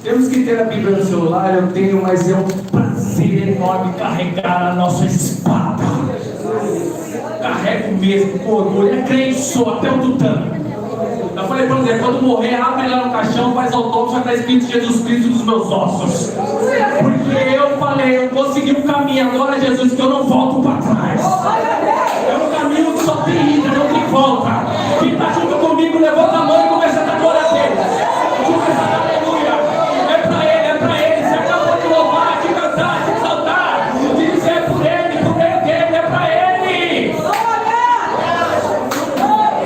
Temos que ter a Bíblia no celular, eu tenho, mas é um prazer enorme carregar a nossa espada. Carrego mesmo, com orgulho. É crente, sou até o tutano. Eu falei para você, quando morrer, abre lá no caixão, faz autópsia, está escrito Jesus Cristo dos meus ossos. Porque eu falei, eu consegui um caminho agora, Jesus, que eu não volto para trás. É um caminho que só tem ida, não tem volta. Quem está junto comigo, levanta a mão e começa a dar glória a Deus. Começa a dar aleluia. É para ele. Você acabou de louvar, de cantar, de exaltar, de dizer por ele, dele, é para ele.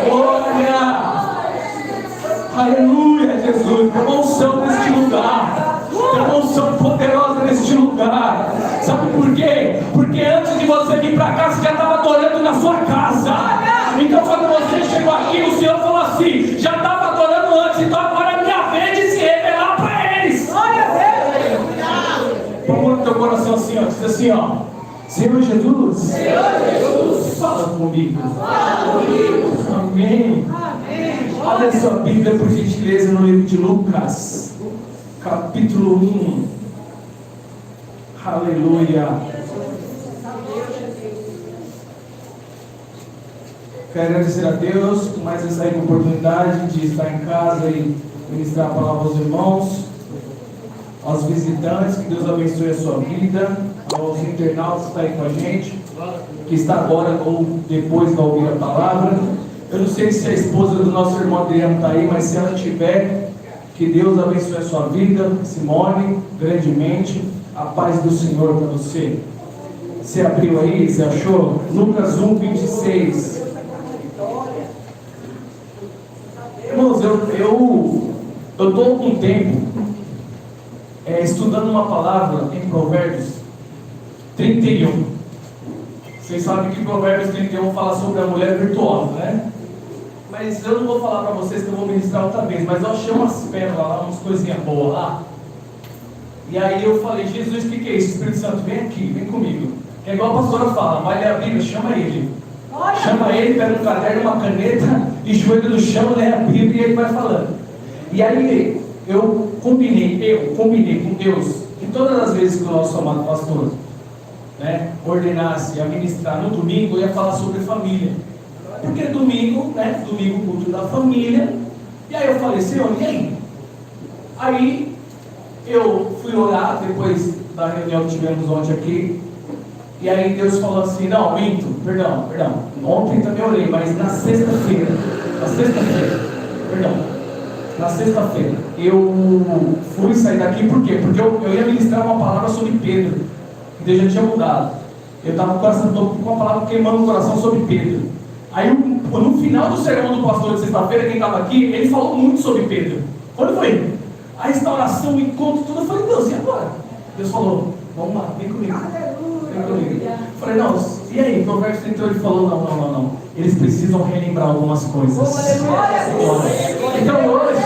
Glória. Aleluia, Jesus. Tem uma unção neste lugar. Tem uma unção poderosa neste lugar. Sabe por quê? Porque antes de você vir para cá, você já estava adorando na sua casa. Então quando você chegou aqui, o Senhor falou assim, já estava adorando antes, então agora é minha vez de se revelar para eles. Põe no teu coração assim, ó, diz assim, ó, Senhor Jesus, fala comigo. Amém. Olha a sua Bíblia, por gentileza, no livro de Lucas, capítulo 1. Aleluia. Quero agradecer a Deus por mais essa oportunidade de estar em casa e ministrar a palavra aos irmãos, aos visitantes. Que Deus abençoe a sua vida, aos internautas que estão aí com a gente, que está agora ou depois vai ouvir a palavra. Eu não sei se a esposa do nosso irmão Adriano está aí, mas se ela estiver, que Deus abençoe a sua vida, Simone, grandemente. A paz do Senhor para você. Você abriu aí? Você achou? Lucas 1, 26. Irmãos, eu estou há algum tempo estudando uma palavra em Provérbios 31. Vocês sabem que Provérbios 31 fala sobre a mulher virtuosa, né? Mas eu não vou falar para vocês que eu vou ministrar outra vez, mas eu achei umas pérolas lá, umas coisinhas boas lá. E aí eu falei, Jesus, o que é isso? Espírito Santo, vem aqui, vem comigo. É igual a pastora fala, vai ler a Bíblia, chama ele. Chama ele, pega um caderno, uma caneta, e joelho no chão, lê a Bíblia e ele vai falando. E aí eu combinei com Deus, que todas as vezes que o nosso amado pastor ordenasse a ministrar no domingo, eu ia falar sobre família. Porque domingo, domingo culto da família. E aí eu falei, Senhor, e aí? Aí eu fui orar depois da reunião que tivemos ontem aqui. E aí Deus falou assim, não, minto, perdão. Ontem também orei, mas na sexta-feira, eu fui sair daqui, por quê? Porque eu ia ministrar uma palavra sobre Pedro, que Deus já tinha mudado. Eu estava com uma palavra queimando no coração sobre Pedro. Aí no final do sermão do pastor de sexta-feira, quem estava aqui, ele falou muito sobre Pedro. Quando foi? A restauração, o encontro, tudo. Eu falei, Deus, e agora? Deus falou, vamos lá, vem comigo. Eu falei, não, e aí? Provérbios 31, ele falou, não. Eles precisam relembrar algumas coisas. Então hoje,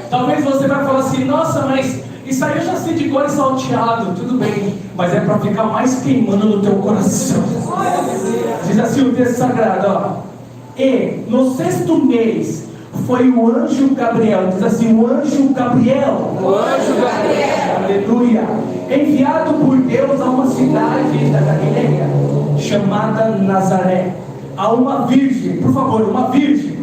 talvez você vai falar assim, nossa, mas isso aí eu já sei de cor e salteado, tudo bem. Mas é para ficar mais queimando no teu coração. Diz assim o texto sagrado, ó. E no 6º mês, foi o anjo Gabriel, diz assim, o anjo Gabriel, aleluia, enviado por Deus a uma cidade da Galileia, chamada Nazaré, a uma virgem, por favor, uma virgem,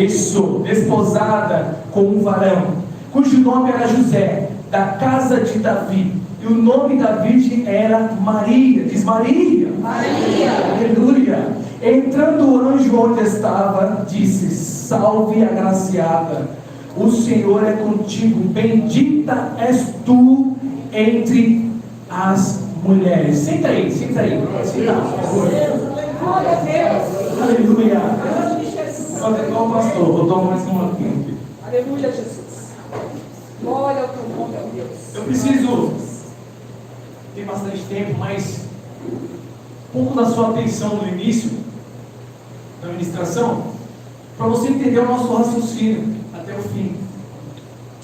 isso, desposada com um varão, cujo nome era José, da casa de Davi, e o nome da virgem era Maria, diz Maria, aleluia. Entrando o anjo onde estava, disse, salve agraciada, o Senhor é contigo, bendita és tu entre as mulheres. Senta aí. Senta, por favor. Aleluia. Fazer igual o pastor, vou tomar mais um aqui. Aleluia, Jesus. Glória ao teu nome, meu Deus. Eu preciso, tem bastante tempo, mas um pouco da sua atenção no início da ministração, para você entender o nosso raciocínio até o fim.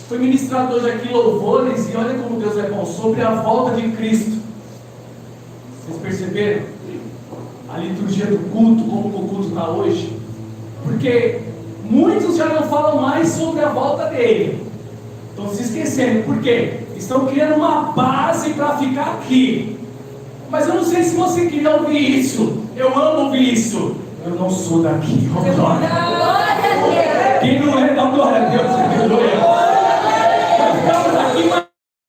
Foi ministrado hoje aqui louvores, e olha como Deus é bom, sobre a volta de Cristo. Vocês perceberam? A liturgia do culto, como o culto está hoje. Porque muitos já não falam mais sobre a volta dele. Estão se esquecendo. Por quê? Estão criando uma base para ficar aqui. Mas eu não sei se você queria ouvir isso. Eu amo ouvir isso. Eu não sou daqui. Oh, glória. Quem não é, dá glória a Deus. Nós estamos aqui, mas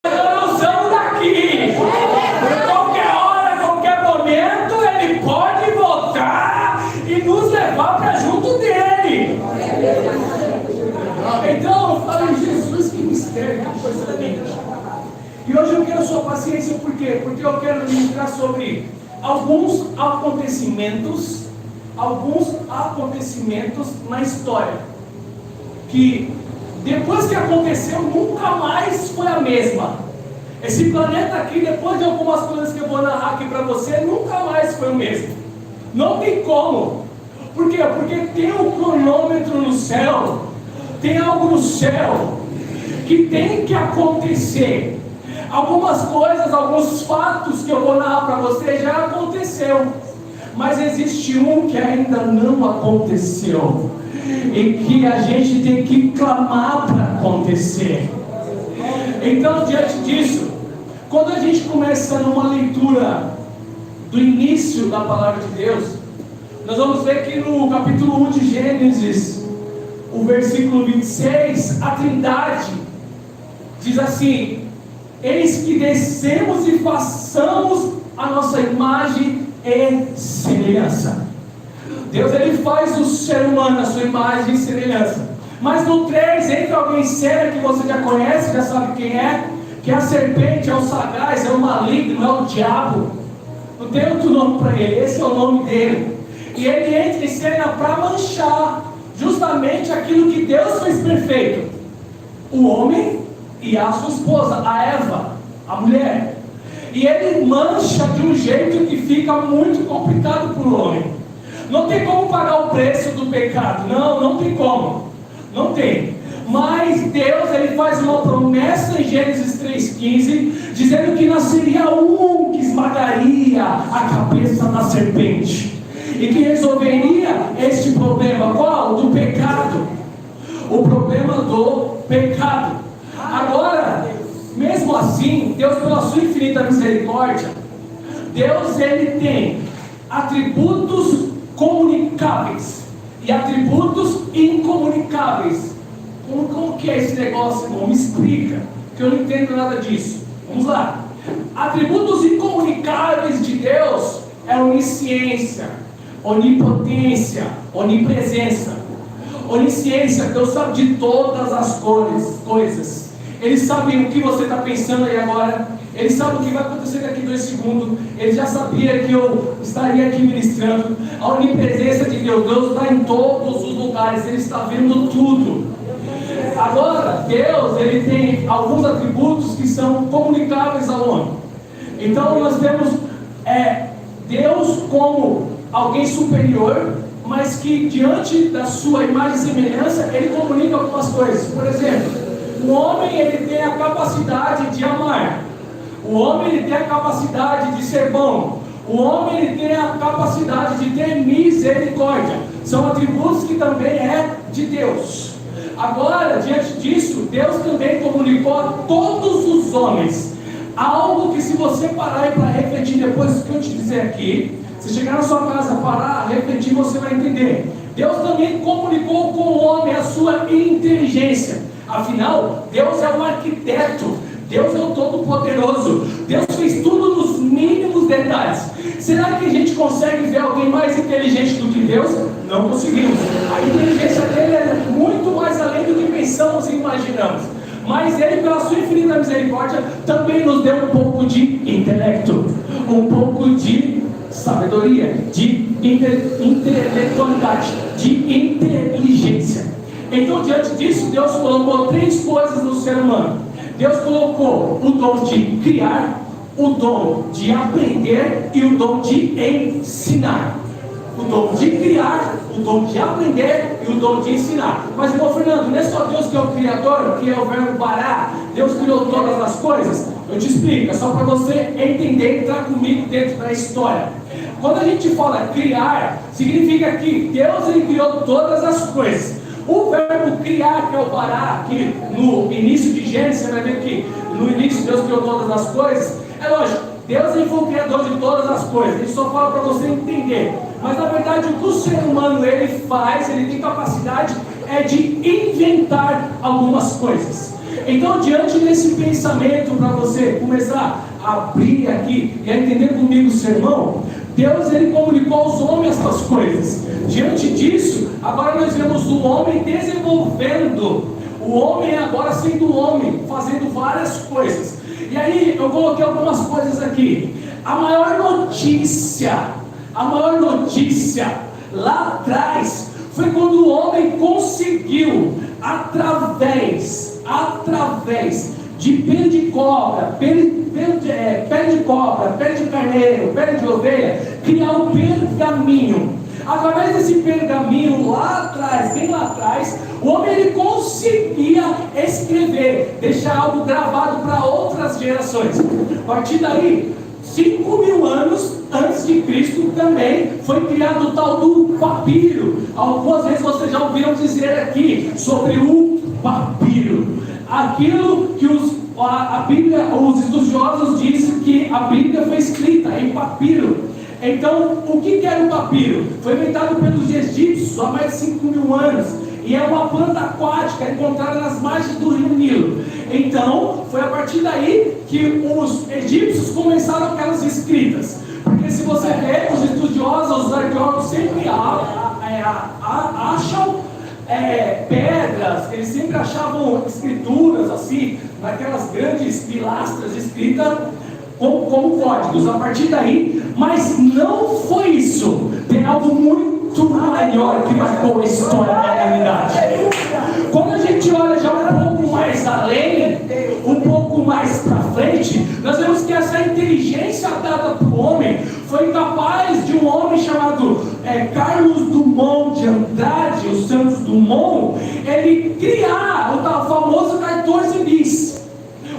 nós não somos daqui. Qualquer hora, qualquer momento, Ele pode voltar e nos levar para junto dele. Então, eu falo, Jesus, que mistério, que coisa linda. E hoje eu quero a sua paciência, por quê? Porque eu quero ministrar sobre alguns acontecimentos na história, que depois que aconteceu, nunca mais foi a mesma. Esse planeta aqui, depois de algumas coisas que eu vou narrar aqui para você, nunca mais foi o mesmo. Não tem como. Por quê? Porque tem um cronômetro no céu, tem algo no céu que tem que acontecer. Algumas coisas, alguns fatos que eu vou narrar para você já aconteceu, mas existe um que ainda não aconteceu e que a gente tem que clamar para acontecer. Então, diante disso, quando a gente começa numa leitura do início da palavra de Deus, nós vamos ver que no capítulo 1 de Gênesis, o versículo 26, a Trindade diz assim: eis que descemos e façamos a nossa imagem e semelhança. Deus, Ele faz o ser humano a sua imagem e semelhança. Mas no 3 entra alguém em cena que você já conhece, já sabe quem é, que é a serpente, é o sagaz, é o maligno, é o diabo. Não tem outro nome para ele, esse é o nome dele. E ele entra em cena para manchar justamente aquilo que Deus fez perfeito: o homem e a sua esposa, a Eva, a mulher. E ele mancha de um jeito que fica muito complicado para o homem. Não tem como pagar o preço do pecado. Não tem como. Não tem. Mas Deus, Ele faz uma promessa em Gênesis 3,15, dizendo que nasceria um que esmagaria a cabeça da serpente e que resolveria este problema. Qual? Do pecado. O problema do pecado. Agora, mesmo assim, Deus, pela sua infinita misericórdia, Deus, Ele tem atributos comunicáveis e atributos incomunicáveis. Como que é esse negócio, irmão? Me explica, que eu não entendo nada disso. Vamos lá. Atributos incomunicáveis de Deus é onisciência, onipotência, onipresença. Onisciência, Deus sabe de todas as coisas. Ele sabe o que você está pensando aí agora. Ele sabe o que vai acontecer daqui 2 segundos. Ele já sabia que eu estaria aqui ministrando. A onipresença de Deus, Deus está em todos os lugares. Ele está vendo tudo. Agora, Deus, Ele tem alguns atributos que são comunicáveis ao homem. Então nós temos Deus como alguém superior, mas que diante da sua imagem e semelhança, Ele comunica algumas coisas. Por exemplo, o homem, ele tem a capacidade de amar. O homem, ele tem a capacidade de ser bom. O homem, ele tem a capacidade de ter misericórdia. São atributos que também é de Deus. Agora, diante disso, Deus também comunicou a todos os homens algo que, se você parar para refletir depois do que eu te dizer aqui, se chegar na sua casa, parar, refletir, você vai entender. Deus também comunicou com o homem a sua inteligência. Afinal, Deus é um arquiteto, Deus é o Todo-Poderoso, Deus fez tudo nos mínimos detalhes. Será que a gente consegue ver alguém mais inteligente do que Deus? Não conseguimos. A inteligência dele é muito mais além do que pensamos e imaginamos. Mas Ele, pela sua infinita misericórdia, também nos deu um pouco de intelecto, um pouco de sabedoria, de intelectualidade, de inteligência. Então, diante disso, Deus colocou 3 coisas no ser humano. Deus colocou o dom de criar, o dom de aprender e o dom de ensinar. O dom de criar, o dom de aprender e o dom de ensinar. Mas, irmão Fernando, não é só Deus que é o Criador, que é o verbo parar? Deus criou todas as coisas? Eu te explico, é só para você entender e entrar comigo dentro da história. Quando a gente fala criar, significa que Deus, Ele criou todas as coisas. O verbo criar, que é o bará, que no início de Gênesis, você vai ver que no início Deus criou todas as coisas. É lógico, Deus ele foi o criador de todas as coisas, ele só fala para você entender. Mas na verdade o que o ser humano ele faz, ele tem capacidade de inventar algumas coisas. Então, diante desse pensamento, para você começar a abrir aqui e a entender comigo o sermão, Deus ele comunicou aos homens essas coisas. Diante disso, agora nós vemos o homem desenvolvendo, o homem agora sendo homem, fazendo várias coisas. E aí eu coloquei algumas coisas aqui. A maior notícia lá atrás foi quando o homem conseguiu, através de pele de cobra, pele de carneiro, pele de ovelha, criar um pergaminho. Através desse pergaminho lá atrás, bem lá atrás, o homem ele conseguia escrever, deixar algo gravado para outras gerações. A partir daí, 5.000 anos antes de Cristo também foi criado o tal do papiro. Algumas vezes vocês já ouviram dizer aqui sobre o papiro. Aquilo que a Bíblia, os estudiosos dizem que a Bíblia foi escrita em papiro. Então, o que era o papiro? Foi inventado pelos egípcios há mais de 5.000 anos. E é uma planta aquática encontrada nas margens do rio Nilo. Então, foi a partir daí que os egípcios começaram aquelas escritas. Porque se você ver, os estudiosos, os arqueólogos sempre acham pedras, eles sempre achavam escrituras assim, naquelas grandes pilastras escritas como códigos. A partir daí, mas não foi isso. Tem algo muito maior que marcou a história da humanidade. Quando a gente olha já um pouco mais além, um pouco mais para frente, nós vemos que essa inteligência dada para o homem foi capaz de um homem chamado Carlos Drummond de Andrade, o Santos Dumont, ele criar o famoso 14 bis.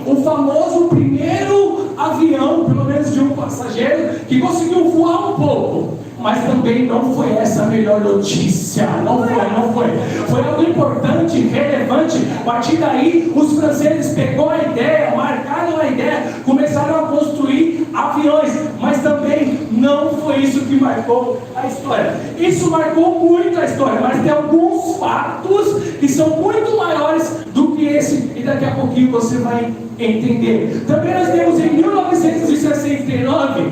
O famoso primeiro avião, pelo menos de um passageiro, que conseguiu voar um pouco. Mas também não foi essa a melhor notícia. Não foi. Foi algo importante, relevante. A partir daí, os franceses pegaram a ideia, marcaram a ideia, começaram a construir aviões. Mas também não foi isso que marcou a história. Isso marcou muito a história, mas tem alguns fatos que são muito maiores do que esse. E daqui a pouquinho você vai entender. Também nós temos em 1969,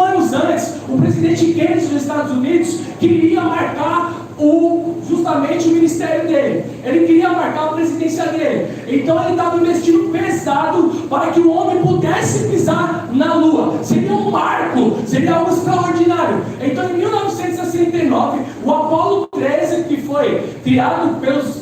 anos antes, o presidente Kennedy dos Estados Unidos queria marcar justamente o ministério dele. Ele queria marcar a presidência dele. Então ele estava investindo pesado para que o homem pudesse pisar na Lua. Seria um marco, seria algo extraordinário. Então em 1969, o Apollo 13, que foi criado pelos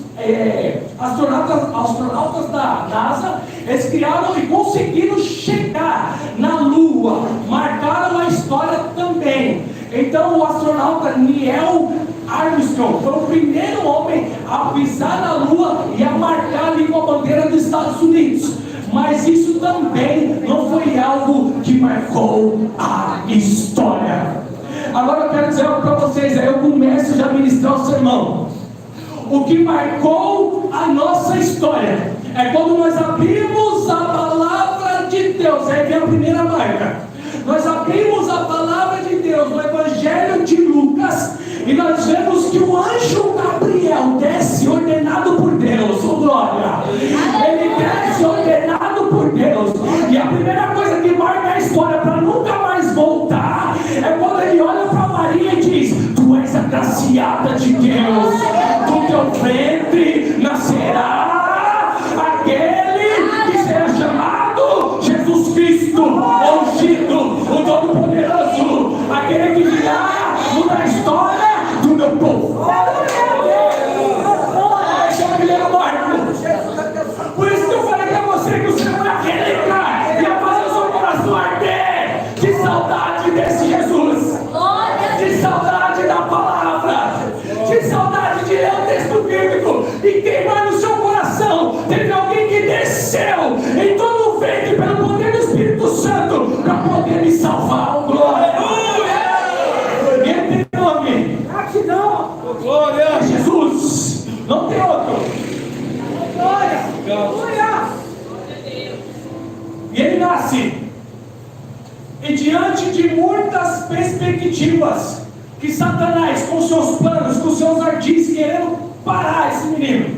astronautas da NASA, eles criaram e conseguiram chegar na Lua, marcaram a história também. Então o astronauta Neil Armstrong foi o primeiro homem a pisar na Lua e a marcar ali com a bandeira dos Estados Unidos. Mas isso também não foi algo que marcou a história. Agora eu quero dizer algo para vocês, aí eu começo já a ministrar o sermão. O que marcou a nossa história é quando nós abrimos a palavra de Deus. Aí vem a primeira marca. Nós abrimos a palavra de Deus no Evangelho de Lucas e nós vemos que o anjo Gabriel desce ordenado por Deus. Oh, glória! Ele desce ordenado por Deus. E a primeira coisa que marca a história para nunca mais voltar é quando ele olha para Maria e diz: Tu és agraciada de Deus, do teu ventre nascerá aquele que será chamado Jesus Cristo, ungido, o Todo-Poderoso, aquele que virá mudar a história do meu povo. Esse é o primeiro marco. Por isso que eu falei para você que o Senhor vai relembrar e a fazer o seu coração arder de saudade desse Jesus, de saudade da palavra, de saudade de ler o texto bíblico e queimar no seu coração. Teve alguém que desceu em todo o ventre pelo poder do Espírito Santo para poder me salvar. Oh, glória! Ele tem nome. Glória! Jesus! Não ele nasce. E diante de muitas perspectivas que Satanás, com seus planos, com seus ardis, querendo parar esse menino,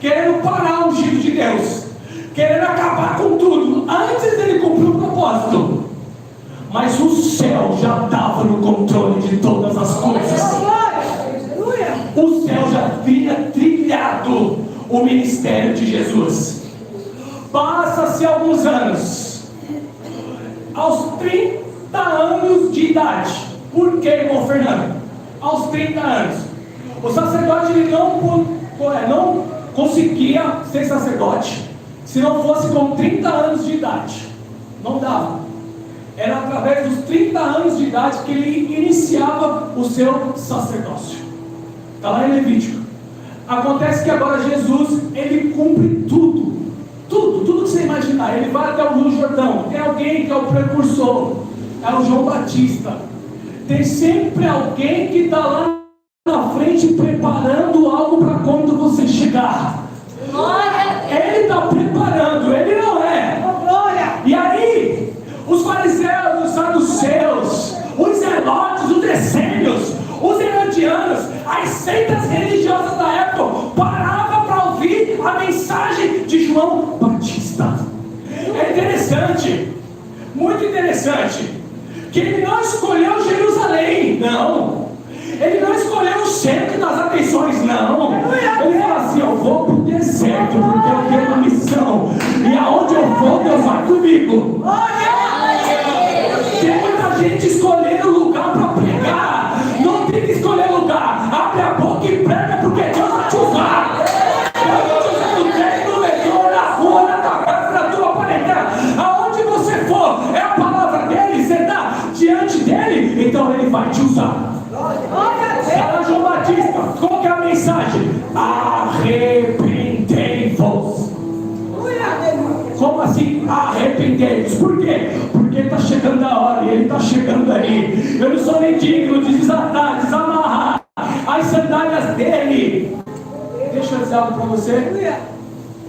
querendo parar o ungido de Deus, querendo acabar com tudo, antes dele cumprir o propósito. Mas o céu já estava no controle de todas as coisas. O céu já havia trilhado o ministério de Jesus. Passa-se alguns anos. Aos 30 anos de idade. Por que, irmão Fernando? Aos 30 anos. O sacerdote ele não conseguia ser sacerdote se não fosse com 30 anos de idade. Não dava. Era através dos 30 anos de idade que ele iniciava o seu sacerdócio. Está lá em Levítico. Acontece que agora Jesus, ele cumpre tudo que você imaginar. Ele vai até o Rio Jordão. Tem alguém que é o precursor, é o João Batista. Tem sempre alguém que está lá na frente preparando algo para quando você chegar. Ele está preparando, ele não é. E aí, os fariseus, os saduceus, os zelotes, os essênios, os herodianos, as seitas religiosas da época paravam para ouvir a mensagem de João Batista. É interessante, muito interessante, que ele não escolheu Jerusalém, não. Ele não escolheu o centro das atenções, não. Ele falou assim: eu vou para o deserto porque eu tenho uma missão, e aonde eu vou, Deus vai comigo. Tem muita gente escolhendo lugar para pregar. Não tem que escolher lugar. Abre a boca e prega, porque Deus vai te usar. Deus vai te usar no trem, no metrô, na rua, na tua casa, na tua parentela. Aonde você for, é a palavra dele. Você está diante dele, então ele vai te usar. Era João Batista. Qual que é a mensagem? Arrependei-vos. Como assim arrependei-vos? Por quê? Porque está chegando a hora e ele está chegando aí. Eu não sou nem digno de desatar, desamarrar as sandálias dele. Deixa eu dizer algo para você.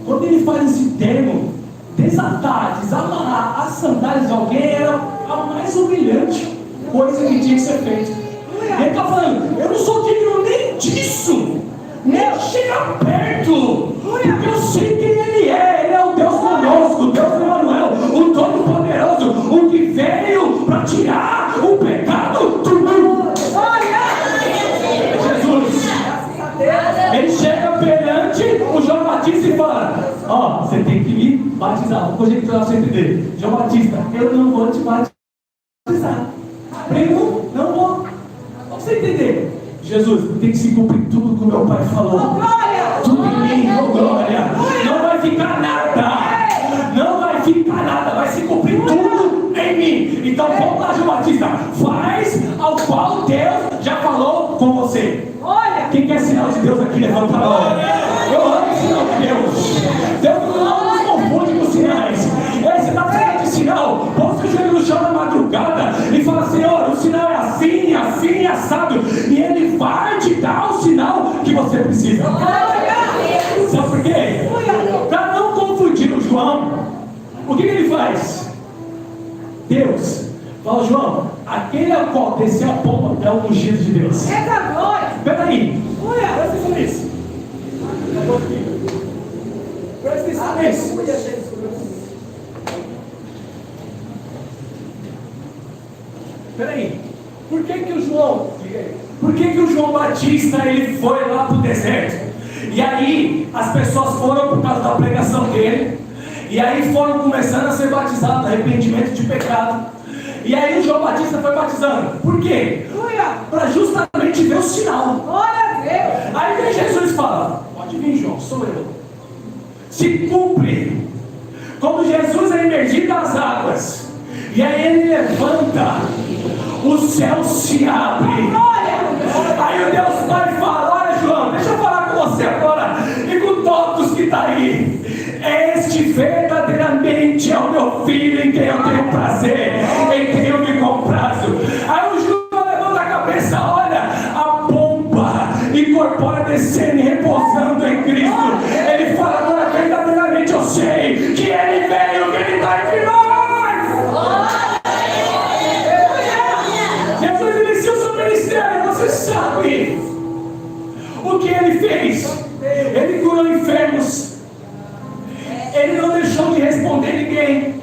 Quando ele faz esse termo, desatar, desamarrar as sandálias de alguém, era a mais humilhante coisa que tinha que ser feita. Ele está falando: eu não sou digno nem disso, nem chegar perto, porque eu sei quem ele é. Ele é o Deus conosco, o Deus Emmanuel, o Todo-Poderoso, o que veio para tirar o pecado do mundo. Jesus, ele chega perante o João Batista e fala: ó, você tem que me batizar. Vou conjecturar você entender. João Batista, eu não vou te batizar. Primo, não vou. Você entender? Jesus, tem que se cumprir tudo que o meu pai falou. Tudo em mim, oh glória. Não vai ficar nada. Não vai ficar nada. Vai se cumprir tudo em mim. Então vamos lá, João Batista. Faz ao qual Deus já falou com você. Quem quer sinal de Deus aqui, levanta a mão. Eu amo o sinal de Deus. Deus não nos confunde com sinais. Você está precisando de sinal? Posta o joelho no chão na madrugada e fala: Senhor, o sinal é assim, assim, assado. E Ele vai te dar o sinal que você precisa. Sabe por quê? Para não confundir o João, o que ele faz? Deus fala: João, aquele ao qual descer a pomba é o ungido de Deus. Espera aí, presta atenção nisso. Presta atenção nisso. Peraí, por que o João Batista ele foi lá para o deserto? E aí as pessoas foram por causa da pregação dele, e aí foram começando a ser batizados, arrependimento de pecado. E aí o João Batista foi batizando. Por quê? Para justamente ver o sinal. Aí vem Jesus e fala: pode vir, João, sou eu. Se cumpre. Como Jesus é emergido das águas, e aí ele levanta, o céu se abre. Aí o Deus Pai fala: olha, João, deixa eu falar com você agora e com todos que estão aí. Este verdadeiramente é o meu filho, em quem eu tenho prazer, em quem eu me comprazo. Aí o João levanta a cabeça, olha a pomba incorpora descendo e repousando em Cristo. Ele fala: agora verdadeiramente eu sei que Ele veio, que Ele está entre nós. responder ninguém.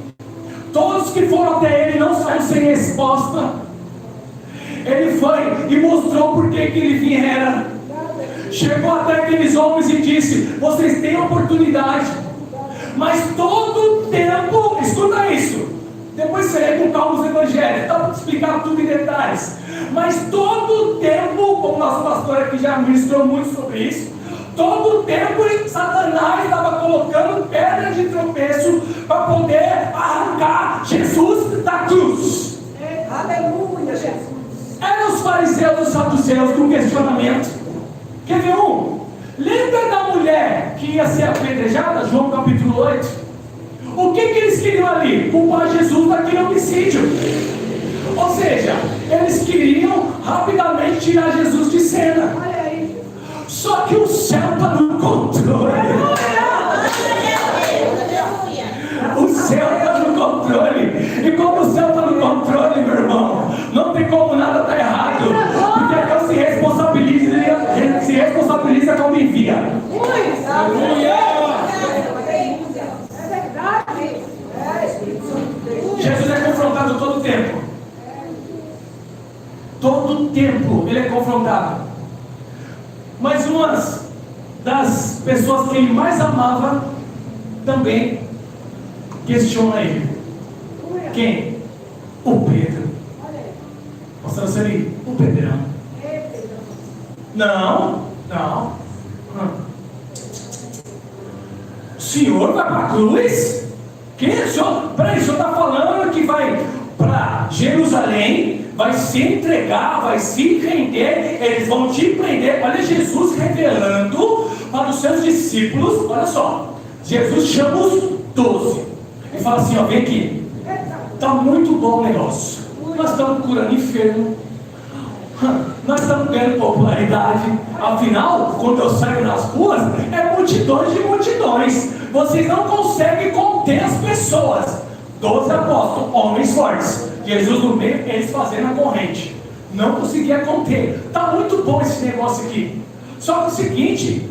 Todos que foram até ele não saíram sem resposta. Ele foi e mostrou por que ele viera. Chegou até aqueles homens e disse: vocês têm oportunidade, mas todo tempo, escuta isso, depois você lê com calma os evangelhos, dá para explicar tudo em detalhes, mas todo tempo, como nosso pastor aqui já ministrou muito sobre isso, todo tempo Satanás estava colocando pedra de tropeço para poder arrancar Jesus da cruz. Aleluia, Jesus. Eram os fariseus e os saduceus com questionamento. Quer ver um? Lembra da mulher que ia ser apedrejada? João capítulo 8. O que eles queriam ali? Culpar Jesus daquele homicídio. Ou seja, eles queriam rapidamente tirar Jesus de cena. Olha aí. Só que o céu está no controle. O céu está no controle. E como o céu está no controle, meu irmão, não tem como nada estar errado. Porque Deus se responsabiliza como envia. É verdade. Jesus é confrontado todo o tempo. Todo o tempo ele é confrontado. Mas uma das pessoas que ele mais amava também questiona ele. Quem? O Pedro. Pastor Sani, o Pedrão. Não. O senhor vai para a cruz? Quem é o senhor? Peraí, o senhor está falando que vai para Jerusalém, vai se entregar, vai se render, eles vão te prender. Olha Jesus revelando para os seus discípulos. Olha só, Jesus chama os 12 e fala assim: ó, vem aqui, está muito bom o negócio, nós estamos curando enfermo, nós estamos ganhando popularidade. Afinal, quando eu saio nas ruas, é multidões de multidões. Vocês não conseguem conter as pessoas. 12 apóstolos, homens fortes, Jesus no meio, eles fazendo a corrente. Não conseguia conter. Está muito bom esse negócio aqui. Só que o seguinte,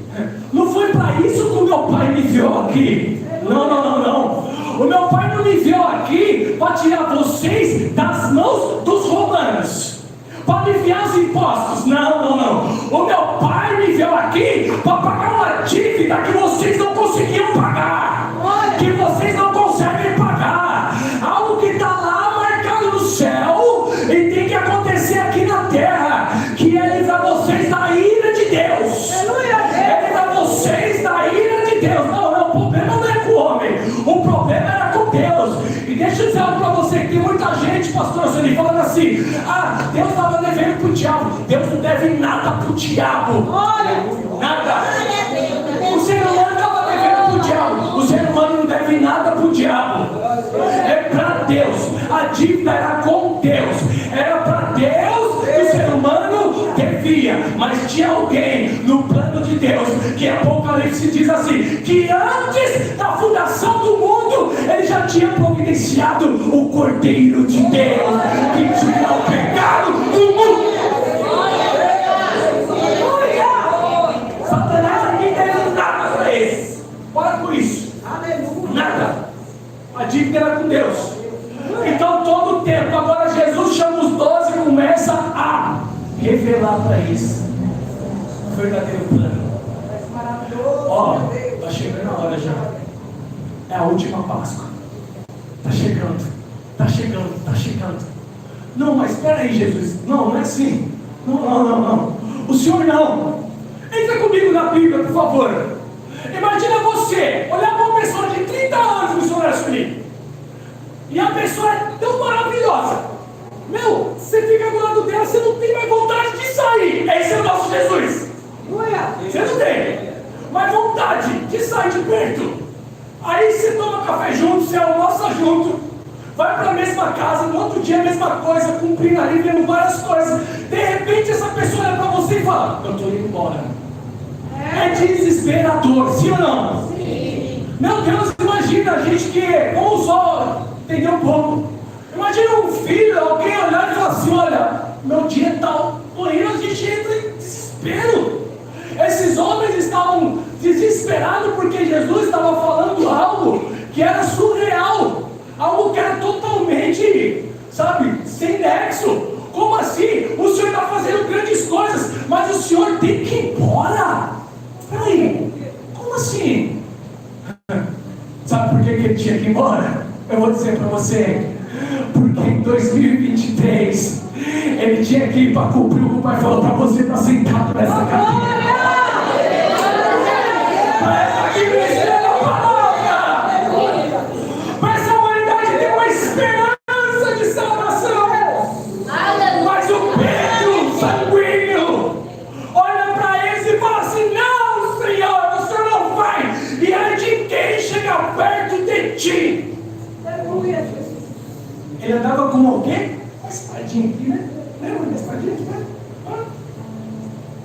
não foi para isso que o meu pai me enviou aqui. Não. O meu pai não me enviou aqui para tirar vocês das mãos dos romanos, para aliviar os impostos. Não. O meu pai me enviou aqui para pagar uma dívida que vocês não conseguiam pagar, que vocês não conseguem pagar. Algo que está lá marcado no céu e tem que acontecer aqui na terra, que é livrar vocês da ira de Deus. É livrar vocês da ira de Deus. Não, o problema não é com o homem, o problema era com Deus. E deixa eu dizer algo para você, que tem muita gente, pastor Sani, falando assim: Deus estava devendo para o diabo. Deus não deve nada para o diabo. Nada. O ser humano estava devendo para o diabo. O ser humano não deve nada para o diabo. É para Deus. A dívida era com Deus. Era para Deus que o ser humano devia. Mas tinha alguém no plano de Deus, que Apocalipse diz assim, que antes da fundação do mundo ele já tinha providenciado o Cordeiro de Deus, que tira o pecado do mundo. Satanás aqui deve nada para eles. Para com isso. Nada. A dívida era com Deus. Então todo o tempo, agora Jesus chama os 12 e começa a revelar para eles o verdadeiro plano. Ó, está chegando a hora já. É a última Páscoa. Está chegando. Não, mas espera aí, Jesus. Não é assim. Não. O senhor não. Entra comigo na Bíblia, por favor. Imagina você olhar para uma pessoa de 30 anos, missionário Suni, e a pessoa é tão maravilhosa. Meu, você fica do lado dela, você não tem mais vontade de sair. Esse é o nosso Jesus. Você não tem mais vontade de sair de perto. Aí você toma café junto, você almoça junto, vai para a mesma casa, no outro dia a mesma coisa, cumprindo ali, vendo várias coisas. De repente essa pessoa olha para você e fala: eu estou indo embora. É desesperador, sim ou não? Sim. Meu Deus, imagina a gente que, vamos só entender um pouco. Imagina um filho, alguém olhar e falar assim: olha, meu dia está morrendo, a gente entra em desespero. Esses homens estavam desesperados porque Jesus estava falando algo que era surreal, algo que era totalmente, sabe, sem nexo. Como assim? O Senhor está fazendo grandes coisas, mas o Senhor tem que ir embora? Peraí, como assim? Sabe por que ele tinha que ir embora? Eu vou dizer para você, porque em 2023 ele tinha que ir para cumprir o que o Pai falou para você estar sentado nessa cadeira. Para essa aqui ministrando a palavra, para essa humanidade ter uma esperança de salvação. Mas o Pedro sanguíneo olha para eles e fala assim: não, Senhor, o Senhor não vai. E é de quem chega perto de ti. Ele andava com o quê? Uma espadinha aqui, né? Lembra uma espadinha aqui, né?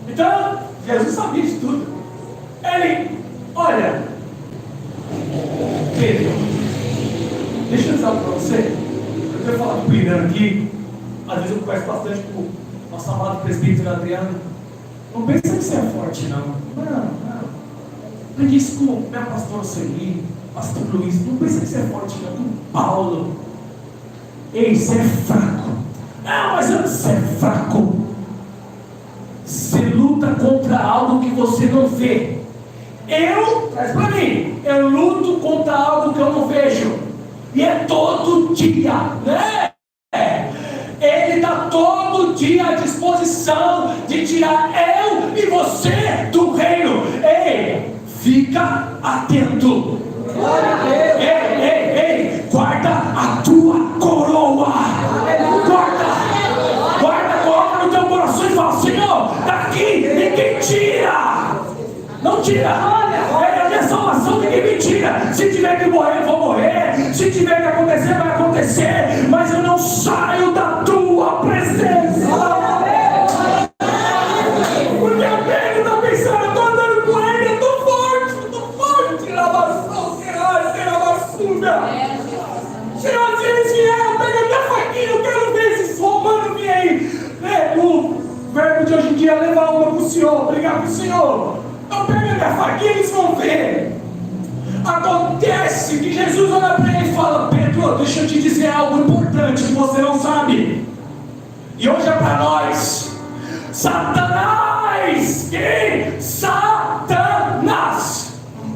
Então, Jesus sabia de tudo. Ele, olha, Pedro, deixa eu dizer algo para você. Eu tenho falado com o Irã aqui. Às vezes eu converso bastante com o nosso amado presbítero Adriano. Não pensa que você é forte, não. Não. Aprendi isso com o meu pastor Celi, pastor Luiz. Não pensa que você é forte, não. Com Paulo. Ei, você é fraco. Não, mas você é fraco. Você luta contra algo que você não vê. Traz pra mim, eu luto contra algo que eu não vejo. E é todo dia, né? Ele está todo dia à disposição de tirar eu e você do reino. Ei, fica atento. Ei, guarda a tua coroa. Guarda, coloca no teu coração e fala: Senhor, daqui ninguém tira. Não tira. É a minha salvação, ninguém me tira. Se tiver que morrer, eu vou morrer. Se tiver que acontecer, vai acontecer. Mas eu não saio da tua presença. Porque a Pedro está pensando: eu estou andando com ele, eu estou forte. Lavação, Senhor, se eles vieram, pega minha faquinha, eu quero ver esses romanos virem aí. O verbo de hoje em dia é levar uma para o Senhor, brigar para o Senhor. Então pega minha faquinha e eles vão ver. Acontece que Jesus olha para ele e fala: Pedro, deixa eu te dizer algo importante que você não sabe. E hoje é para nós. Satanás! Quem? Satanás!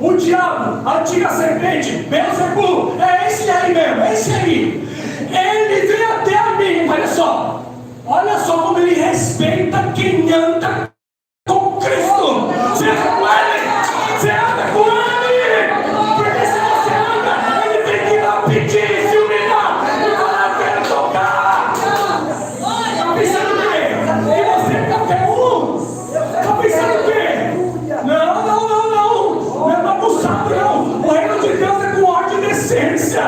O diabo, a antiga serpente, Beelzebub, é esse aí mesmo, é esse aí. Ele veio até a mim, olha só como ele respeita quem anda com Cristo. Você anda com ele, porque se você anda, ele tem que ir lá pedir, se humilhar, e falar: eu quero tocar. Está pensando o quê? E você é qualquer um? Está pensando o quê? Não. Não é bagunçado, não. O reino de Deus é com ordem e decência.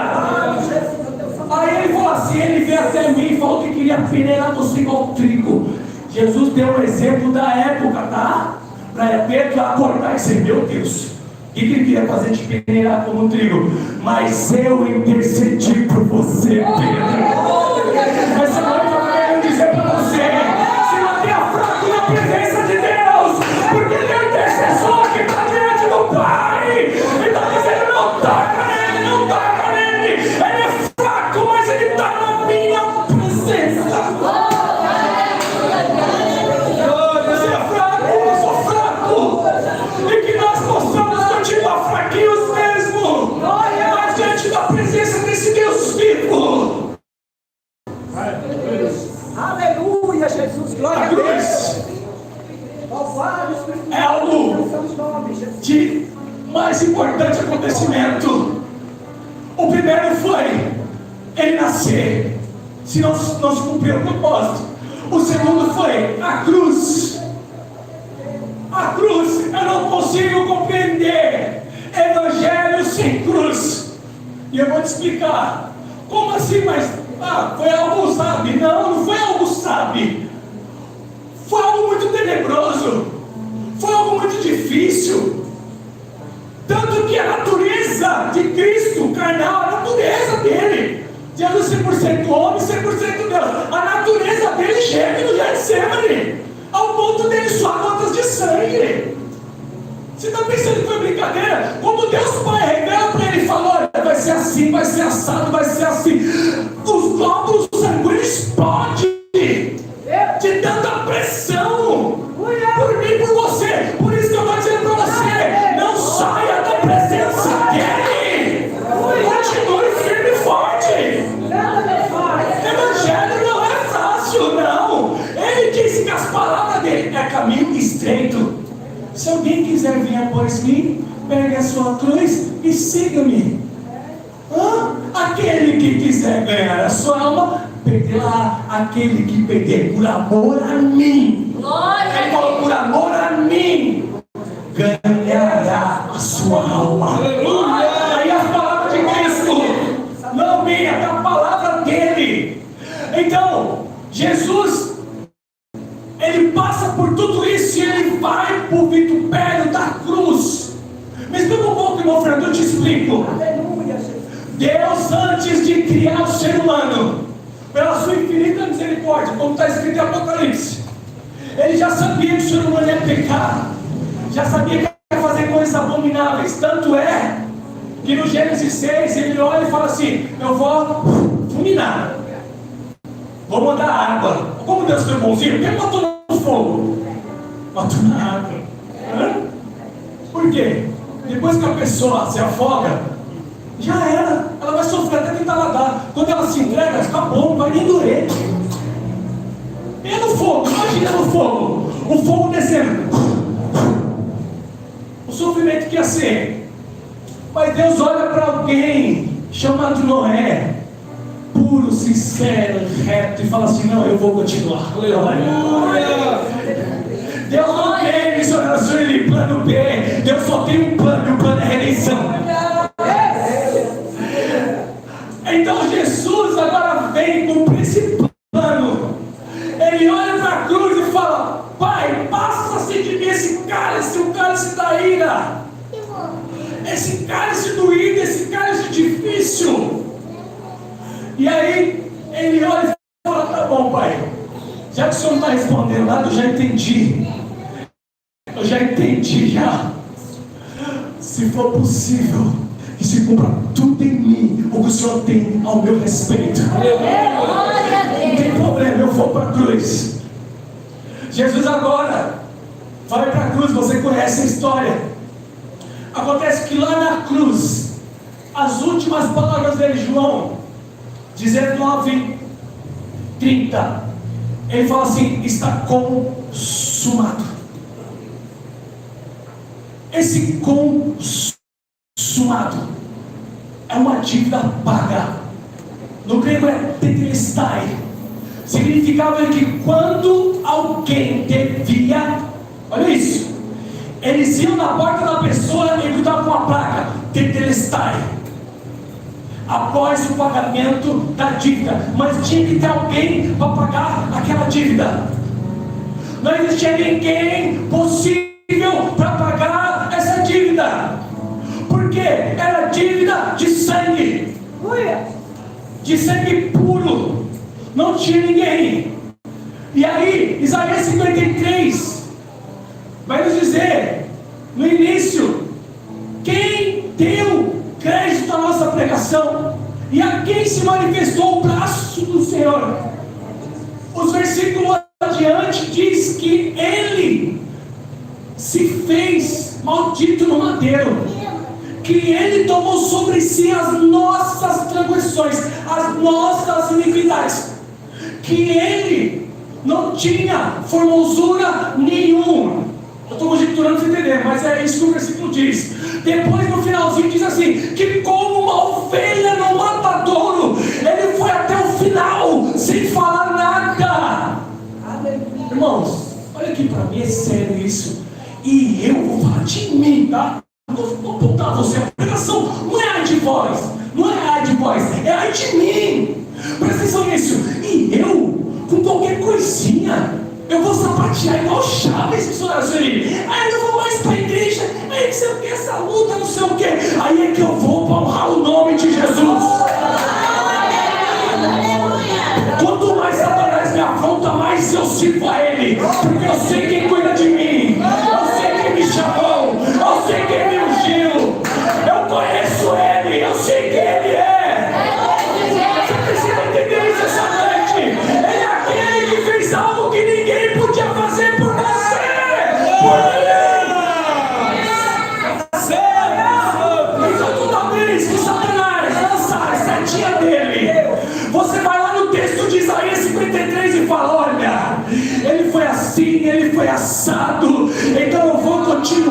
Aí ele falou assim: ele veio até mim e falou que queria peneirar você igual trigo. Jesus deu um exemplo da época, tá? Para Pedro acordar e dizer: meu Deus, o que ele queria fazer de peneirar como trigo? Mas eu intercedi por você, Pedro. Essa noite eu quero dizer para você: se mantenha fraco na presença de Deus, porque ele é o intercessor que está diante do Pai. Ele está dizendo: não toca nele. Ele é fraco, mas ele está na minha presença. Você é fraco, eu sou fraco. E que nós possamos continuar fraquinhos mesmo, mas diante da presença desse Deus vivo. Aleluia, Jesus, glória a Deus. É algo de mais importante acontecimento. O primeiro foi ele nascer, se não se cumpriu o propósito. O segundo foi a cruz. A cruz, eu não consigo compreender evangelho sem cruz. E eu vou te explicar. Como assim? Mas foi algo, sabe? Não foi algo, sabe? Foi algo muito tenebroso. Foi algo muito difícil. Tanto que a natureza de Cristo, carnal, a natureza dele, Jesus 100% homem, 100% Deus, a natureza dele geme no Getsemane, ao ponto dele suar gotas de sangue. Você está pensando que foi brincadeira? Quando Deus Pai revela para ele e fala: olha, vai ser assim, vai ser assado, vai ser assim. Os glóbulos sanguíneos explodem de tanta pressão por mim e por você. Por isso que eu estou dizendo para você, não saia da presença dele. Continue firme e forte. Evangelho não é fácil, não. Ele disse que as palavras dele é caminho estreito. Se alguém quiser vir após mim, pegue a sua cruz e siga-me. Aquele que quiser ganhar a sua alma, perderá. Aquele que perder por amor a mim, ele falou por amor a mim, ganhará a sua alma. Aí as palavras de Cristo, não minha, é a palavra dele. Então, Jesus, ele passa por tudo isso e ele vai para o vitupério da cruz. Me explica um pouco, irmão Fernando, eu te explico. Deus, antes de criar o ser humano, pela sua infinita misericórdia, como está escrito em Apocalipse, ele já sabia que o ser humano ia pecar, já sabia que ia fazer coisas abomináveis. Tanto é que no Gênesis 6 ele olha e fala assim: eu vou fulminar, vou mandar água. Como Deus foi bonzinho, quem matou no fogo? Matou na água. Por quê? Depois que a pessoa se afoga, já era, ela vai sofrer até tentar nadar. Quando ela se entrega, fica bom, não vai nem doer. E no fogo, imagina no fogo, o fogo descendo, o sofrimento que ia ser. Mas Deus olha para alguém chamado Noé, puro, sincero, reto, e fala assim: não, eu vou continuar. Aleluia. Deus não tem missionário plano B, Deus só tem um plano, e o plano é redenção. Então Jesus agora vem cumprir esse plano. Ele olha para a cruz e fala: Pai, passa-se de mim esse cálice, o cálice da ira, esse cálice doído, esse cálice difícil. E aí ele olha e fala: tá bom, Pai, já que o Senhor não está respondendo nada, eu já entendi. Se for possível, que se cumpra tudo em mim o que o Senhor tem ao meu respeito. Não tem problema, eu vou para a cruz. Jesus agora vai para a cruz. Você conhece a história. Acontece que lá na cruz, as últimas palavras dele, João 19:30, ele fala assim: está consumado. Esse consumado é uma dívida paga. No grego é tetelestai. Significava que quando alguém devia, olha isso, eles iam na porta da pessoa e botavam com uma placa, tetelestai, após o pagamento da dívida. Mas tinha que ter alguém para pagar aquela dívida. Não existia ninguém possível para pagar essa dívida, porque era dívida de sangue puro, não tinha ninguém. E aí Isaías 53 vai nos dizer no início quem deu crédito à nossa pregação e a quem se manifestou o braço do Senhor. Os versículos adiante diz que ele se fez maldito no madeiro, que ele tomou sobre si as nossas transgressões, as nossas iniquidades, que ele não tinha formosura nenhuma. Eu estou conjecturando para entender, mas é isso que o versículo diz. Depois no finalzinho diz assim, que como uma ovelha no matadouro, ele foi até o final, sem falar nada. Irmãos, olha aqui para mim, é sério isso. E eu vou falar de mim, tá? Não vou apontar você. A pregação não é ai de vós, é ai de mim. Presta atenção nisso. E eu, com qualquer coisinha, eu vou sapatear igual Chaves, missionário Sueli. Aí eu não vou mais para a igreja. Aí que sei o que, essa luta, não sei o que. Aí é que eu vou para honrar o nome de Jesus. Quanto mais Satanás me afronta, mais eu sirvo a ele. Porque eu sei quem cuida de mim. Eu sei quem me chamou. Eu sei quem me ungiu. Eu conheço ele. Eu sei quem ele é.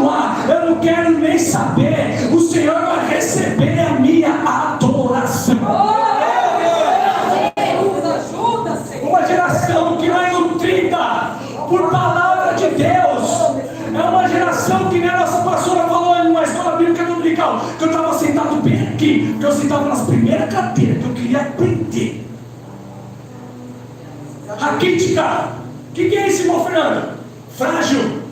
continuar, eu não quero nem saber. O Senhor vai receber a minha adoração. Uma geração que não é nutrida por palavra de Deus. É uma geração que nem a nossa pastora falou em uma escola bíblica dominical, que eu estava sentado bem aqui, porque eu sentava nas primeiras cadeiras, que eu queria aprender. Raquítica. O que é isso, irmão Fernando? Frágil.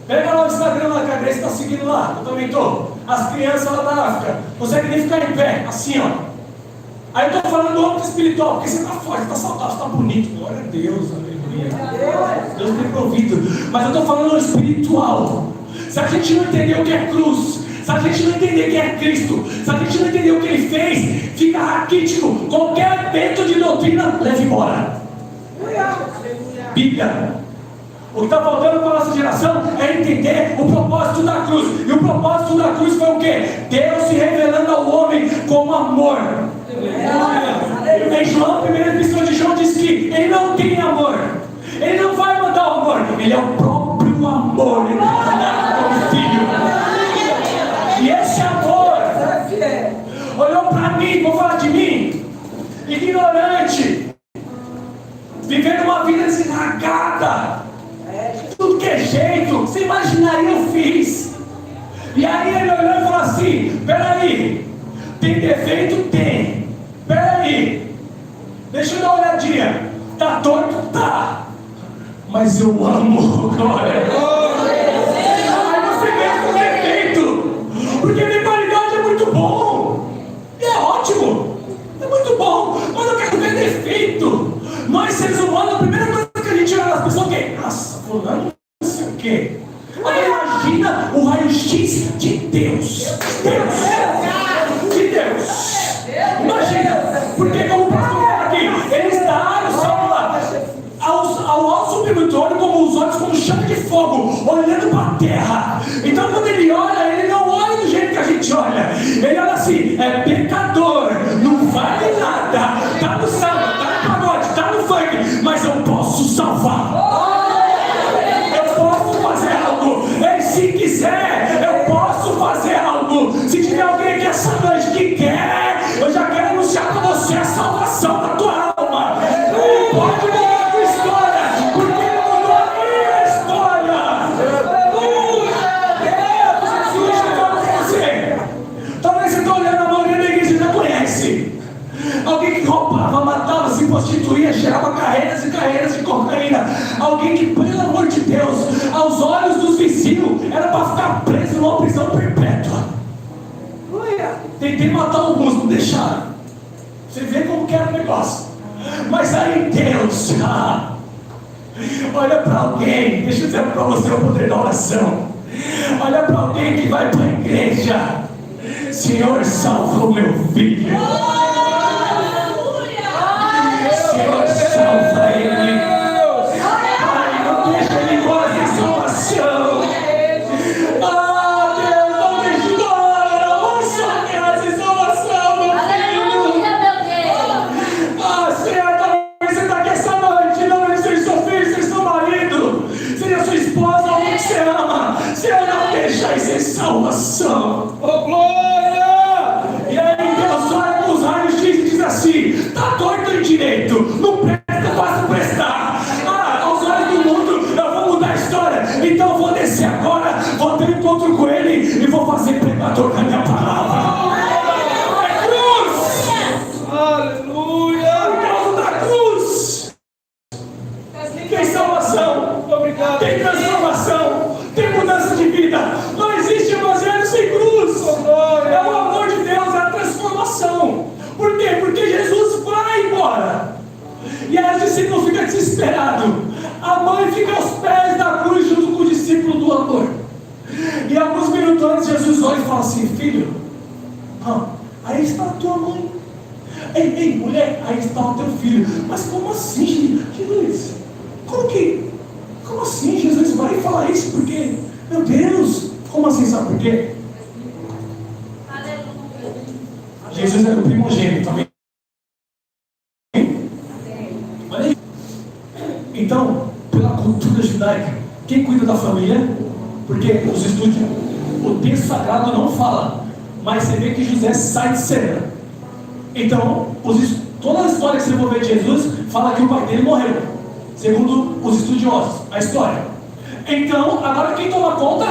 Pega lá o Instagram lá, que a Grace está seguindo lá, eu também estou. As crianças lá da África conseguem nem ficar em pé, assim ó. Aí eu estou falando do âmbito espiritual, porque você está forte, está saudável, está bonito. Glória a Deus, aleluia. Deus tem provido. Mas eu estou falando do espiritual. Se a gente não entender o que é cruz, se a gente não entender o que é Cristo, se a gente não entender o que Ele fez, fica raquítico. Qualquer vento de doutrina, leva embora. Bíblia. O que está faltando para a nossa geração é entender o propósito da cruz. E o propósito da cruz foi o quê? Deus se revelando ao homem como amor. Em João, 1 epístola de João, diz que Ele não tem amor. Ele não vai mandar o amor. Ele é o próprio amor. Ele como filho. E esse amor olhou para mim, vou falar de mim, ignorante, vivendo uma vida desregada, tudo que é jeito, você imaginaria eu fiz. E aí ele olhou e falou assim: peraí, tem defeito? Tem. Peraí, deixa eu dar uma olhadinha. Tá torto? Tá. Mas eu amo. Glória. Aí você vê com defeito, porque mentalidade é muito bom, e é ótimo, é muito bom, mas eu quero ver defeito. Nós seres humanos, a primeira coisa que a gente olha nas pessoas é que, nossa, fulano não sei o quê. Agora imagina o raio-x de Deus. De Deus. Imagina, porque como o pastor fala aqui, ele está ao alto submitôrio, como os olhos como chama de fogo, olhando para a terra. Então quando ele olha, ele não olha do jeito que a gente olha. Ele olha assim: é pecador, não vale nada, tá no samba, tá no pagode, tá no funk, mas eu posso salvar. Eu posso fazer algo. E se quiser, eu posso fazer algo. Se tiver alguém aqui essa noite que quer, eu já quero anunciar para você a salvação da tua alma. Não pode mudar a tua história, porque ele mudou a minha história. Deixa eu falar para você. Talvez você está olhando a maioria da igreja e já conhece. Alguém que roubava, matava, se prostituía, gerava carreiras e carreiras de cocaína. Alguém que, pelo amor de Deus, aos olhos dos vizinhos, era para ficar preso numa prisão perpétua. Tentei matar alguns, não deixaram. Você vê como que era o negócio. Mas aí Deus, olha para alguém, deixa eu dizer para você o poder da oração. Olha para alguém que vai para a igreja: Senhor, salva o meu filho. Senhor, salva ele. Pai, não deixa ele embora sem salvação. Ah, Deus, não deixa embora. Não só quero sem salvação, meu filho. Ah, Senhor, talvez você está aqui essa noite, não seja seu filho, seja seu marido, seja sua esposa, alguém que você ama. Senhor, não deixa aí sem salvação. Oh, glória! E aí Deus olha com os raios-x e diz assim: tá torto e direito, não presta, faço prestar. Aos olhos do mundo eu vou mudar a história, então eu vou descer agora, vou ter um encontro com ele e vou fazer pregador da minha palavra. É cruz! Aleluia! Por causa da cruz tem salvação, tem transformação, tem mudança de vida. Não existe evangelho sem cruz. É o amor de Deus, é a transformação. Por quê? Porque Jesus vai embora e aí o discípulo fica desesperado. A mãe fica aos pés da cruz junto com o discípulo do amor. E alguns minutos antes Jesus olha e fala assim: filho, aí está a tua mãe. Ei, mulher, aí está o teu filho. Mas como assim, Jesus? Como assim Jesus vai falar isso? Porque, meu Deus, como assim? Sabe por quê? Jesus era o primogênito também. Olha aí. Então, pela cultura judaica, quem cuida da família? Porque os estudos, o texto sagrado não fala, mas você vê que José sai de cena. Então, toda a história que você for ver de Jesus fala que o pai dele morreu, segundo os estudiosos, a história. Então, agora quem toma conta?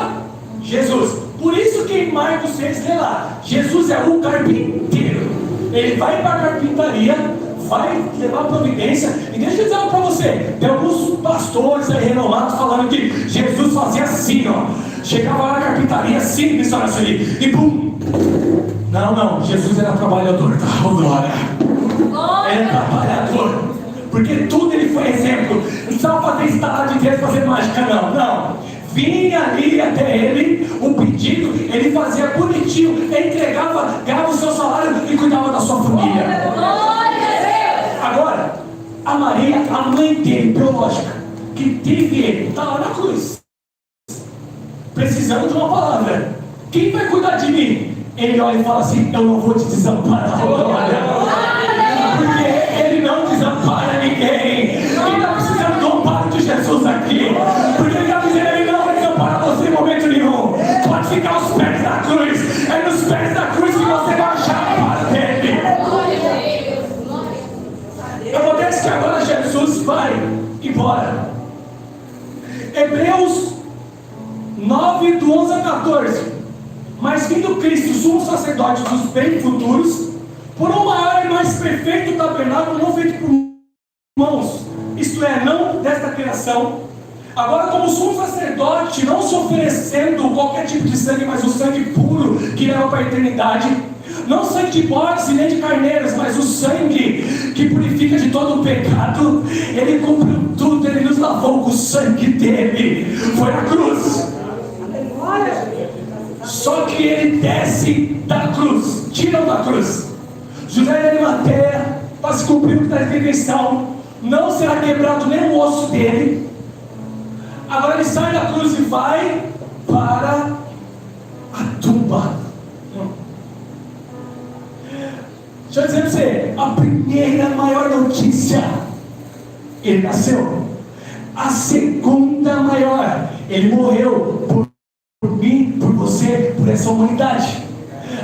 Jesus. Por isso que em Marcos 6, lê lá, Jesus é o carpinteiro. Ele vai para a carpintaria, vai levar providência. E deixa eu dizer algo para você, tem alguns pastores aí renomados falando que Jesus fazia assim, ó, chegava lá na carpintaria assim, missionário ali, e bum. Não, Jesus era trabalhador, tá? Oh, glória. Ele é trabalhador, porque tudo ele foi exemplo. Não precisava fazer estalada de Deus, fazer mágica, não. Vinha ali até ele, o pedido, ele fazia bonitinho, ele entregava, ganhava o seu salário e cuidava da sua família. Agora, a Maria, a mãe dele, biológica, que teve ele, está lá na cruz, precisando de uma palavra. Quem vai cuidar de mim? Ele olha e fala assim: eu não vou te desamparar, porque ele não desampara ninguém. Quem está precisando do amparo de Jesus aqui? Porque ele está dizendo: ele não vai desamparar você em momento nenhum. Pode ficar aos pés da cruz, é nos pés da cruz que você vai achar a paz dele. Acontece que agora Jesus vai embora. Hebreus 9, do 11 a 14. Mas vindo Cristo, sumo sacerdote dos bem futuros, por um maior e mais perfeito tabernáculo, não feito por mãos, isto é, não desta criação, agora como sumo sacerdote, não se oferecendo qualquer tipo de sangue, mas o sangue puro que leva para a eternidade, não sangue de bodes e nem de carneiros, mas o sangue que purifica de todo o pecado. Ele cumpriu tudo, ele nos lavou com o sangue dele, foi a cruz. Só que ele desce da cruz, tiram da cruz. José de Arimateia, para se cumprir o que está escrito em Salmo, não será quebrado nem o osso dele. Agora ele sai da cruz e vai para a tumba. Deixa eu dizer para você, a primeira maior notícia, ele nasceu. A segunda maior, ele morreu por mim, por você, por essa humanidade.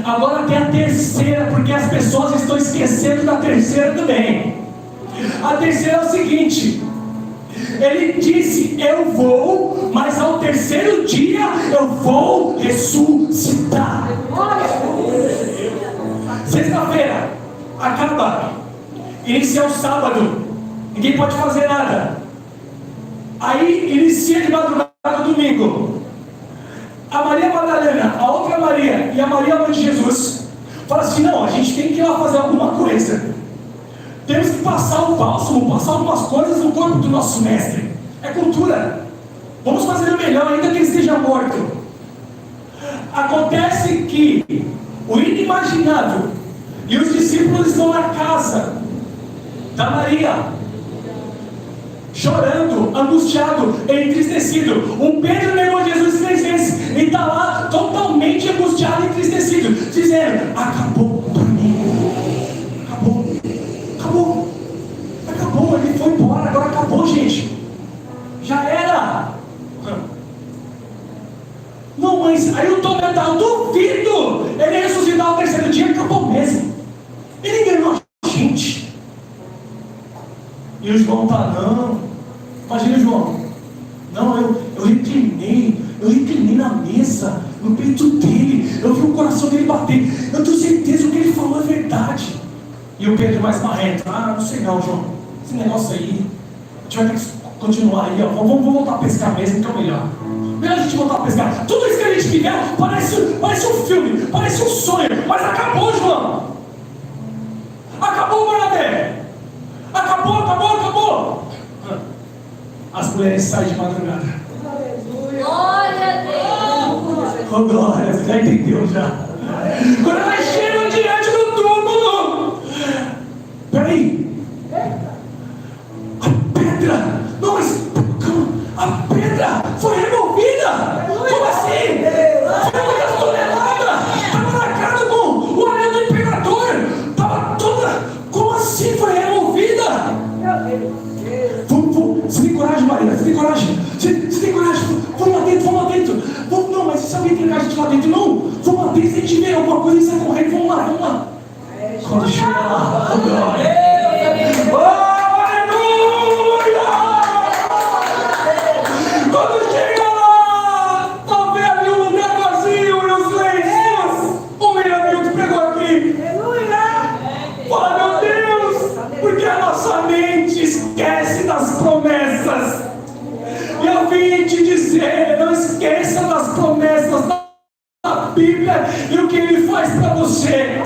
Agora tem a terceira, porque as pessoas estão esquecendo da terceira também. A terceira é o seguinte: ele disse: eu vou, mas ao terceiro dia eu vou ressuscitar. Sexta-feira acaba, inicia o sábado, ninguém pode fazer nada. Aí inicia de madrugada o domingo. A Maria Madalena, a outra Maria e a Maria mãe de Jesus fala assim: não, a gente tem que ir lá fazer alguma coisa. Temos que passar o bálsamo, passar algumas coisas no corpo do nosso mestre. É cultura. Vamos fazer o melhor, ainda que ele esteja morto. Acontece que o inimaginável, e os discípulos estão na casa da Maria, chorando, angustiado, entristecido. O Pedro negou Jesus 3 vezes e está lá totalmente angustiado e entristecido, dizendo: acabou para mim. Acabou, ele foi embora, agora acabou, gente. Já era. Não, mas aí o Tomé está: duvido ele ressuscitar o terceiro dia, acabou mesmo. Ele enganou a gente. E o João está: não. Imagina o João: não, eu reclinei na mesa, no peito dele, eu vi o coração dele bater, eu tenho certeza que o que ele falou é verdade. E o Pedro mais marrento: não sei não, João, esse negócio aí, a gente vai ter que continuar aí, ó. Vamos voltar a pescar mesmo, que é o melhor. Melhor a gente voltar a pescar. Tudo isso que a gente viver parece um filme, parece um sonho, mas acabou, João. Acabou, Barnabé. Acabou. As mulheres saem de madrugada. Glória a Deus. Oh, glória, você já entendeu já. Quando elas chegam diante do túmulo, peraí, a pedra, não, mas a pedra foi removida. Como assim? Foi muitas toneladas. Estava marcado com o anel do imperador. Estava toda. Como assim foi removida? Você tem coragem, Maria? Você tem coragem? Vamos lá dentro. lá dentro, não, vamos lá, se a gente vê alguma coisa, sai correndo, vamos lá. Quando chega lá, glória. Quando chega lá, tá vendo ali um lugar vazio e os lenços. O Milton pegou aqui. Fala, meu Deus, porque a nossa mente esquece das promessas. E eu vim te dizer, não esqueça das promessas da Bíblia e o que Ele faz para você.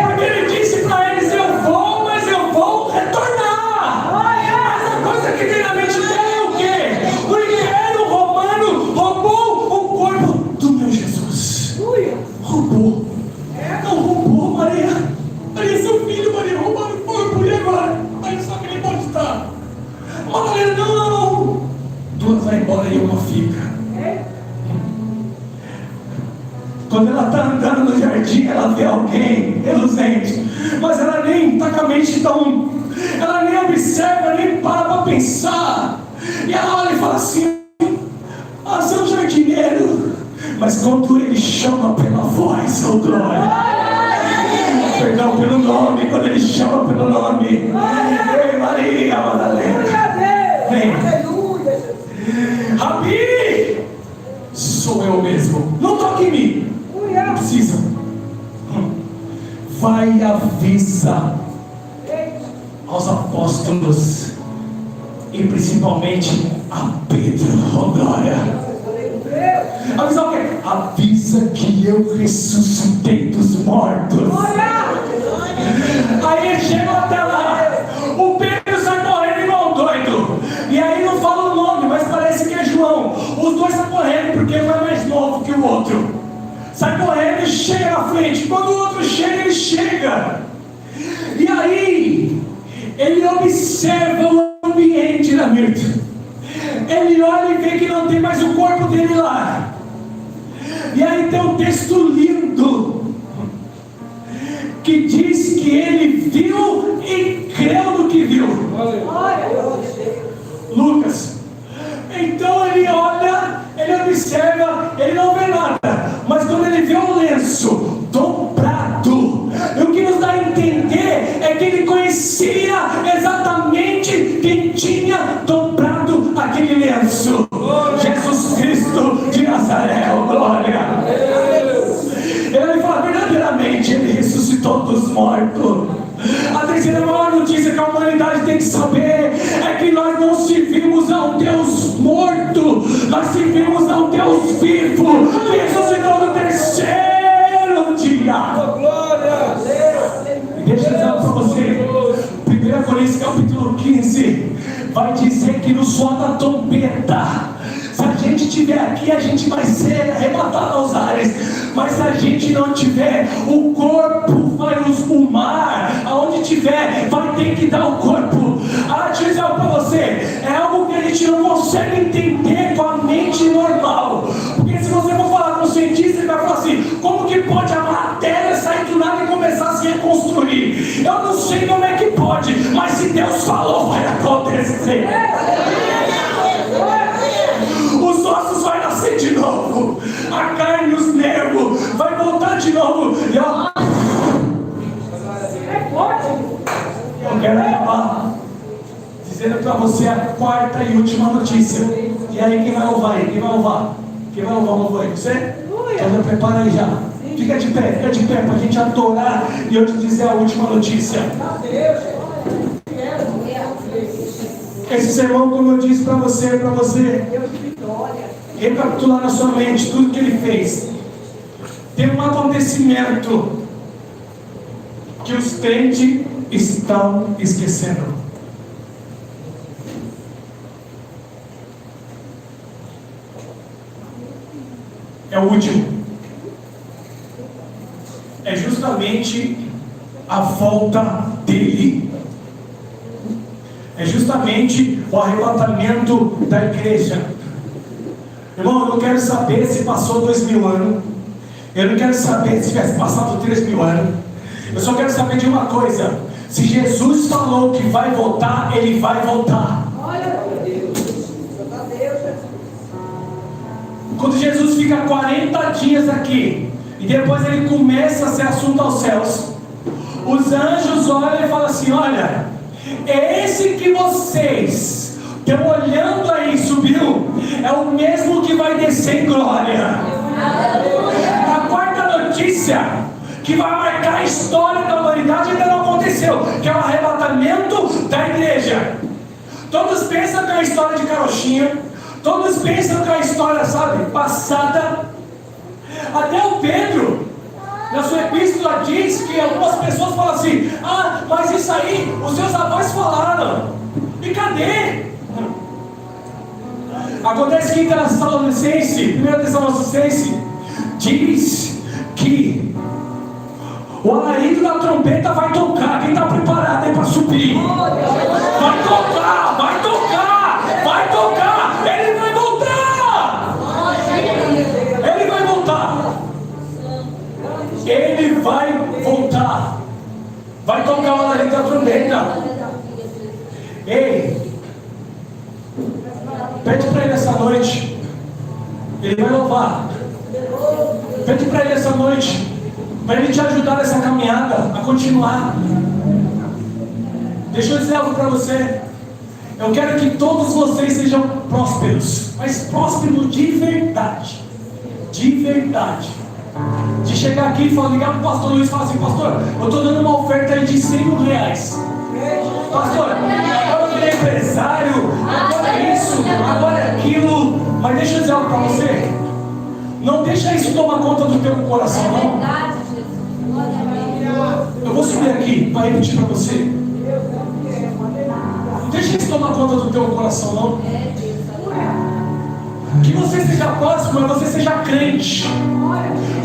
Porque Ele disse para eles, eu vou, mas eu vou retornar. Mas a coisa que vem na mente dele é o quê? O Império Romano roubou o corpo do meu Jesus. Roubou. Não roubou, Maria. Maria, seu filho, Maria, roubaram o corpo. E agora? Aí sabe que ele pode estar. Maria, não. Duas vai embora e uma fica. Quando ela está andando no jardim, ela vê alguém reluzente, mas ela nem está com a mente tão. Ela nem observa, nem para pensar. E ela olha e fala assim: ah, seu jardineiro. Mas quando ele chama pela voz, oh glória, perdão, pelo nome, quando ele chama pelo nome, ei Maria Madalena, vem, Rabi, sou eu mesmo, não toque em mim. Não precisa. Vai avisa aos apóstolos e principalmente a Pedro, oh glória. Avisa o quê? Avisa que eu ressuscitei dos mortos. Aí ele chega até lá, o Pedro sai correndo igual um doido. E aí não fala o nome, mas parece que é João. Os dois saem correndo porque um é mais novo que o outro. Sai correndo e chega na frente. Quando o outro chega, ele chega. E aí, ele observa o ambiente da Mirta. Ele olha e vê que não tem mais o corpo dele lá. E aí tem um texto lindo que diz que ele viu e creu no que viu. Lucas. Então ele olha, ele observa, ele não vê nada, mas quando ele vê um lenço dobrado, o que nos dá a entender é que ele conhecia exatamente quem tinha dobrado aquele lenço. Jesus Cristo de Nazaré, oh glória. Ele fala verdadeiramente, ele ressuscitou dos mortos. A terceira maior notícia que a humanidade tem que saber é que nós não servimos a um Deus morto, nós servimos a um Deus vivo, que ressuscitou no terceiro dia. E deixa eu dizer para você, 1 Coríntios capítulo 15 vai dizer que no som da trombeta, se a gente estiver aqui, a gente vai ser arrebatado aos ares. Mas se a gente não tiver, o corpo vai nos fumar. Aonde tiver, vai ter que dar o corpo. Deixa eu dizer para você, é algo que a gente não consegue entender com a mente normal. Porque se você for falar com um cientista, ele vai falar assim: como que pode a matéria sair do nada e começar a se reconstruir? Eu não sei como é que pode, mas se Deus falou, vai acontecer. Os ossos vão nascer de novo, a carne e os nervos vai voltar de novo. Eu quero acabar dizendo para você a quarta e última notícia. E aí, quem vai louvar aí? Quem vai louvar? Quem vai louvar o louvor aí? Você? Então já prepara aí já. Fica de pé para a gente adorar e eu te dizer a última notícia. Esse sermão, como eu disse para você, recapitular na sua mente tudo que ele fez. Tem um acontecimento que os crentes estão esquecendo. É o último. É justamente a volta dele. É justamente o arrebatamento da igreja. Irmão, eu não quero saber se passou 2000 anos. Eu não quero saber se tivesse passado 3000 anos. Eu só quero saber de uma coisa: se Jesus falou que vai voltar, ele vai voltar. Quando Jesus fica 40 dias aqui, e depois ele começa a ser assunto aos céus, os anjos olham e falam assim: olha, esse que vocês estão olhando aí, subiu, é o mesmo que vai descer em glória. A quarta notícia que vai marcar a história da humanidade ainda não aconteceu, que é o arrebatamento da igreja. Todos pensam que é a história de carochinha, todos pensam que é a história, sabe, passada. Até o Pedro, na sua epístola, diz que algumas pessoas falam assim: ah, mas isso aí, os seus avós falaram, e cadê? Acontece que em 1 Tessalonicenses diz que o alarido da trompeta vai tocar. Quem está preparado aí para subir? Vai tocar, vai tocar, vai tocar. Ele vai voltar. Ele vai voltar. Ele vai voltar. Vai tocar o alarido da trompeta. Ei, pede para ele essa noite. Ele vai louvar. Pede para ele essa noite, para ele te ajudar nessa caminhada, a continuar. Deixa eu dizer algo para você. Eu quero que todos vocês sejam prósperos, mas prósperos de verdade. De verdade. De chegar aqui e falar, ligar para o pastor Luiz e falar assim: pastor, eu estou dando uma oferta aí de 100 mil reais. Pastor, agora eu virei empresário, agora é isso, agora é aquilo. Mas deixa eu dizer algo para você. Não deixa isso tomar conta do teu coração, não. Eu vou subir aqui para repetir para você. Não deixa isso tomar conta do teu coração, não. Que você seja próximo, mas você seja crente.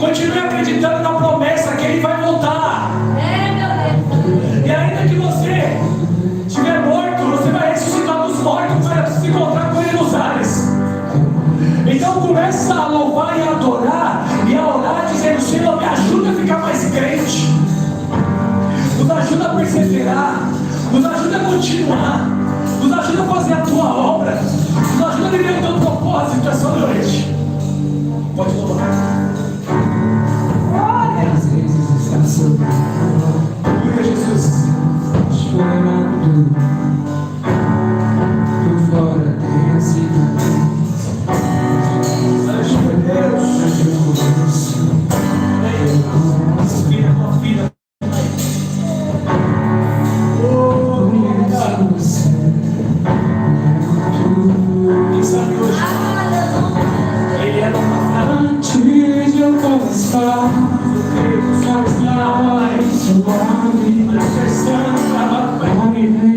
Continue acreditando na promessa que Ele vai voltar. E ainda que você estiver morto, você vai ressuscitar dos mortos para se encontrar com Ele nos ares. Então começa a louvar e a adorar e a orar, dizendo: Senhor, me ajuda a ficar mais crente, nos ajuda a perseverar, nos ajuda a continuar, nos ajuda a fazer a tua obra, nos ajuda a viver o teu propósito essa noite. Pode louvar. Às vezes está sobre Glória a Jesus. chorando, por fora tem a cicatriz. Inspira a tua vida. Quem sabe hoje Ele é Antes de eu começar, só está mais suave, manifestando a vai me ver.